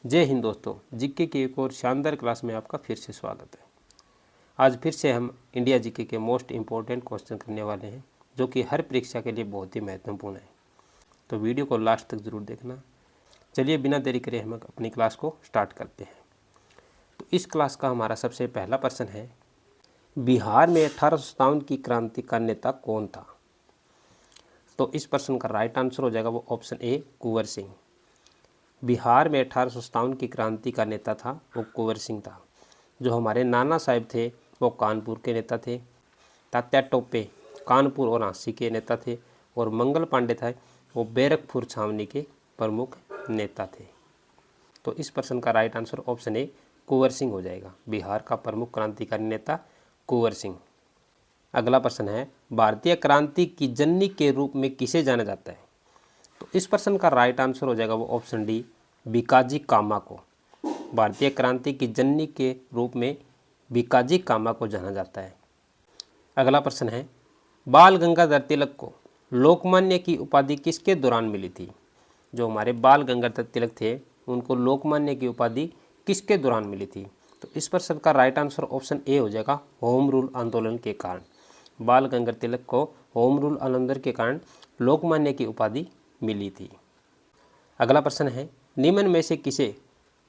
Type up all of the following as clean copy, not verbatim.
जय हिंद दोस्तों, जीके की एक और शानदार क्लास में आपका फिर से स्वागत है। आज फिर से हम इंडिया जीके के मोस्ट इम्पोर्टेंट क्वेश्चन करने वाले हैं, जो कि हर परीक्षा के लिए बहुत ही महत्वपूर्ण है। तो वीडियो को लास्ट तक ज़रूर देखना। चलिए बिना देरी करे हम अपनी क्लास को स्टार्ट करते हैं। तो इस क्लास का हमारा सबसे पहला प्रश्न है, बिहार में 1857 की क्रांति का नेता कौन था? तो इस प्रश्न का राइट आंसर हो जाएगा वो ऑप्शन ए, कुंवर सिंह। बिहार में 1857 की क्रांति का नेता था वो कुंवर सिंह था। जो हमारे नाना साहब थे वो कानपुर के नेता थे। तात्या टोपे कानपुर और झांसी के नेता थे और मंगल पांडे थे वो बैरकपुर छावनी के प्रमुख नेता थे। तो इस प्रश्न का right answer option A, Kunwar Singh हो जाएगा। बिहार का प्रमुख क्रांतिकारी नेता कुंवर सिंह। अगला प्रश्न है, भारतीय क्रांति की जननी के रूप में किसे जाना जाता है? तो इस प्रश्न का राइट आंसर हो जाएगा वो ऑप्शन डी, भिकाजी कामा को। भारतीय क्रांति की जननी के रूप में भिकाजी कामा को जाना जाता है। अगला प्रश्न है, बाल गंगाधर तिलक को लोकमान्य की उपाधि किसके दौरान मिली थी? जो हमारे बाल गंगाधर तिलक थे उनको लोकमान्य की उपाधि किसके दौरान मिली थी? तो इस प्रश्न का राइट आंसर ऑप्शन ए हो जाएगा, होम रूल आंदोलन के कारण। बाल गंगाधर तिलक को होम रूल आंदोलन के कारण लोकमान्य की उपाधि मिली थी। अगला प्रश्न है, निम्न में से किसे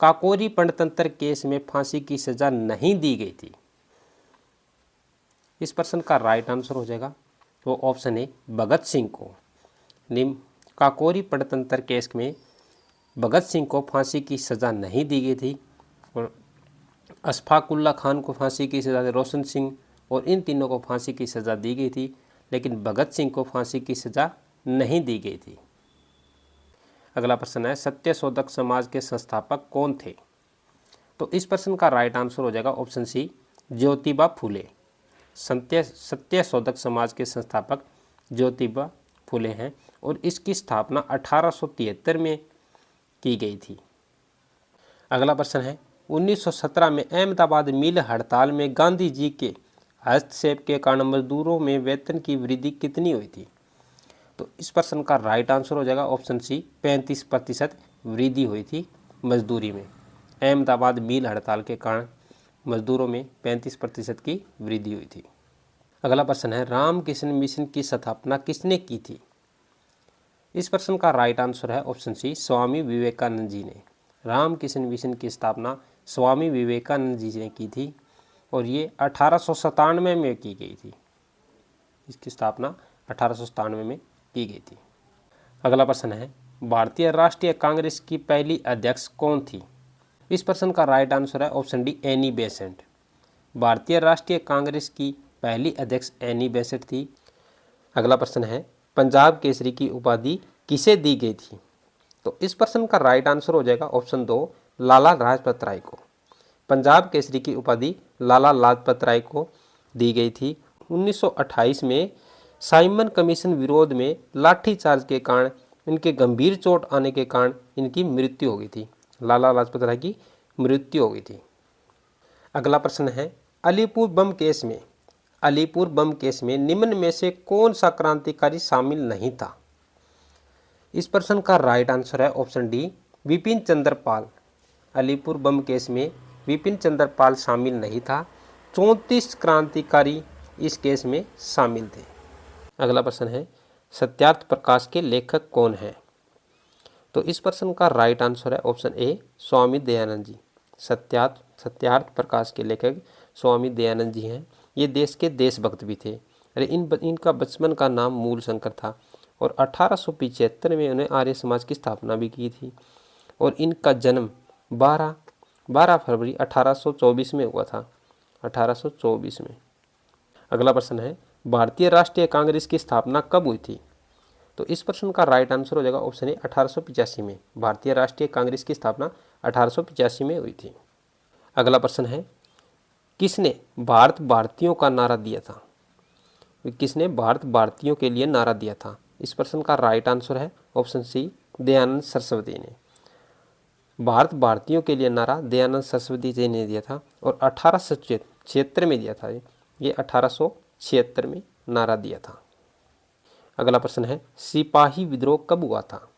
काकोरी पंचतंत्र केस में फांसी की सजा नहीं दी गई थी? इस प्रश्न का राइट आंसर हो जाएगा वो ऑप्शन है, भगत सिंह को। काकोरी पंचतंत्र केस में भगत सिंह को फांसी की सजा नहीं दी गई थी और अशफाकुल्ला खान को फांसी की सजा, रोशन सिंह और इन तीनों को फांसी की सजा दी गई थी, लेकिन भगत सिंह को फांसी की सजा नहीं दी गई थी। अगला प्रश्न है, सत्यशोधक समाज के संस्थापक कौन थे? तो इस प्रश्न का राइट आंसर हो जाएगा ऑप्शन सी, ज्योतिबा फुले। सत्यशोधक समाज के संस्थापक ज्योतिबा फुले हैं और इसकी स्थापना 1873 में की गई थी। अगला प्रश्न है, 1917 में अहमदाबाद मिल हड़ताल में गांधी जी के हस्तक्षेप के कारण मजदूरों में वेतन की वृद्धि कितनी हुई थी? तो इस प्रश्न का राइट आंसर हो जाएगा ऑप्शन सी, 35% वृद्धि हुई थी मजदूरी में। अहमदाबाद मिल हड़ताल के कारण मजदूरों में 35% की वृद्धि हुई थी। अगला प्रश्न है, रामकृष्ण मिशन की स्थापना किसने की थी? इस प्रश्न का राइट आंसर है ऑप्शन सी, स्वामी विवेकानंद जी ने। रामकृष्ण मिशन की स्थापना स्वामी विवेकानंद जी ने की थी और ये 1897 में की गई थी। इसकी स्थापना 1897 में की गई थी। अगला प्रश्न है, भारतीय राष्ट्रीय कांग्रेस की पहली अध्यक्ष कौन थी? इस प्रश्न का राइट आंसर है ऑप्शन डी, एनी बेसेंट। भारतीय राष्ट्रीय कांग्रेस की पहली अध्यक्ष एनी बेसेंट थी। अगला प्रश्न है, पंजाब केसरी की उपाधि किसे दी गई थी? तो इस प्रश्न का राइट आंसर हो जाएगा ऑप्शन दो, लाला लाजपत राय को। पंजाब केसरी की उपाधि लाला लाजपत राय को दी गई थी। 1928 में साइमन कमीशन विरोध में लाठीचार्ज के कारण इनके गंभीर चोट आने के कारण इनकी मृत्यु हो गई थी। लाला लाजपत राय की मृत्यु हो गई थी। अगला प्रश्न है, अलीपुर बम केस में निम्न में से कौन सा क्रांतिकारी शामिल नहीं था? इस प्रश्न का राइट आंसर है ऑप्शन डी, विपिन चंद्र पाल। अलीपुर बम केस में विपिन चंद्र पाल शामिल नहीं था। 34 क्रांतिकारी इस केस में शामिल थे। अगला प्रश्न है, सत्यार्थ प्रकाश के लेखक कौन है? तो इस प्रश्न का राइट आंसर है ऑप्शन ए, स्वामी दयानंद जी। सत्यार्थ प्रकाश के लेखक स्वामी दयानंद जी हैं। ये देश के देशभक्त भी थे। अरे इनका बचपन का नाम मूल शंकर था और 1875 में उन्हें आर्य समाज की स्थापना भी की थी और इनका जन्म 12 फरवरी 1824 में हुआ था। 1824 में। अगला प्रश्न है, भारतीय राष्ट्रीय कांग्रेस की स्थापना कब हुई थी? तो इस प्रश्न का राइट आंसर हो जाएगा ऑप्शन ए, 1885 में। भारतीय राष्ट्रीय कांग्रेस की स्थापना 1885 में हुई थी। अगला प्रश्न है, किसने भारत भारतीयों का नारा दिया था? किसने भारत भारतीयों के लिए नारा दिया था? इस प्रश्न का राइट आंसर है ऑप्शन सी, दयानंद सरस्वती ने। भारत भारतीयों के लिए नारा दयानंद सरस्वती जी ने दिया था और 1876 में दिया था। ये 1876 में नारा दिया था। अगला प्रश्न है, सिपाही विद्रोह कब हुआ था?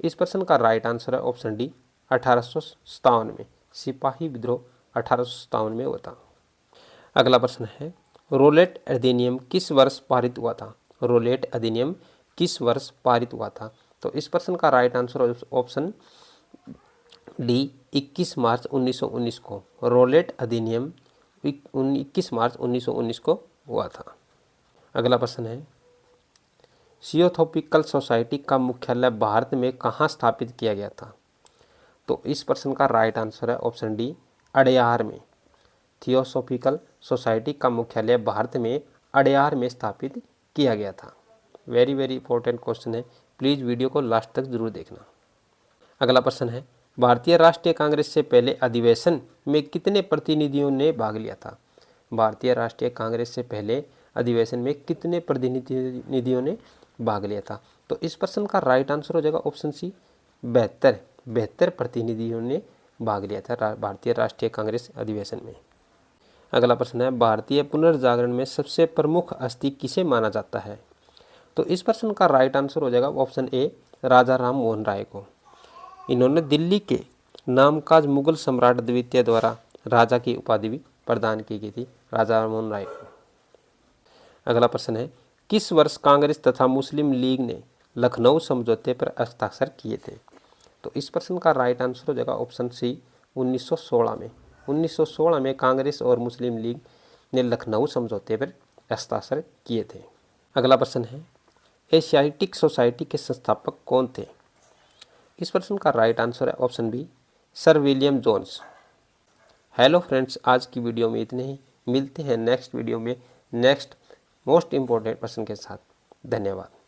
इस प्रश्न का राइट आंसर है ऑप्शन डी, 1857 में। सिपाही विद्रोह 1857 में हुआ था। अगला प्रश्न है, रोलेट अधिनियम किस वर्ष पारित हुआ था? रोलेट अधिनियम किस वर्ष पारित हुआ था? तो इस प्रश्न का राइट आंसर ऑप्शन डी 21 मार्च 1919 को। रोलेट अधिनियम 21 मार्च 1919 को हुआ था। अगला प्रश्न है, थियोसॉफिकल सोसाइटी का मुख्यालय भारत में कहाँ स्थापित किया गया था? तो इस प्रश्न का राइट आंसर है ऑप्शन डी अडयार में। थियोसॉफिकल सोसाइटी का मुख्यालय भारत में अडयार में स्थापित किया गया था। वेरी वेरी इंपॉर्टेंट क्वेश्चन है, प्लीज़ वीडियो को लास्ट तक जरूर देखना। अगला प्रश्न है, भारतीय राष्ट्रीय कांग्रेस से पहले अधिवेशन में कितने प्रतिनिधियों ने भाग लिया था? भारतीय राष्ट्रीय कांग्रेस से पहले अधिवेशन में कितने प्रतिनिधियों ने भाग लिया था? तो इस प्रश्न का राइट आंसर हो जाएगा ऑप्शन सी 72 प्रतिनिधियों ने भाग लिया था भारतीय राष्ट्रीय कांग्रेस अधिवेशन में। अगला प्रश्न है, भारतीय पुनर्जागरण में सबसे प्रमुख हस्ती किसे माना जाता है? तो इस प्रश्न का राइट आंसर हो जाएगा ऑप्शन ए राजा राम मोहन राय को। इन्होंने दिल्ली के नामकाज मुगल सम्राट द्वितीय द्वारा राजा की उपाधि भी प्रदान की गई थी राजा राम मोहन राय को। अगला प्रश्न है, किस वर्ष कांग्रेस तथा मुस्लिम लीग ने लखनऊ समझौते पर हस्ताक्षर किए थे? तो इस प्रश्न का राइट आंसर हो जाएगा ऑप्शन सी 1916 में। 1916 में कांग्रेस और मुस्लिम लीग ने लखनऊ समझौते पर हस्ताक्षर किए थे। अगला प्रश्न है, एशियाटिक सोसाइटी के संस्थापक कौन थे? इस प्रश्न का राइट आंसर है option B sir William Jones. Hello friends, आज की वीडियो में इतने ही। मिलते हैं नेक्स्ट वीडियो में नेक्स्ट मोस्ट इम्पोर्टेंट प्रश्न के साथ। धन्यवाद।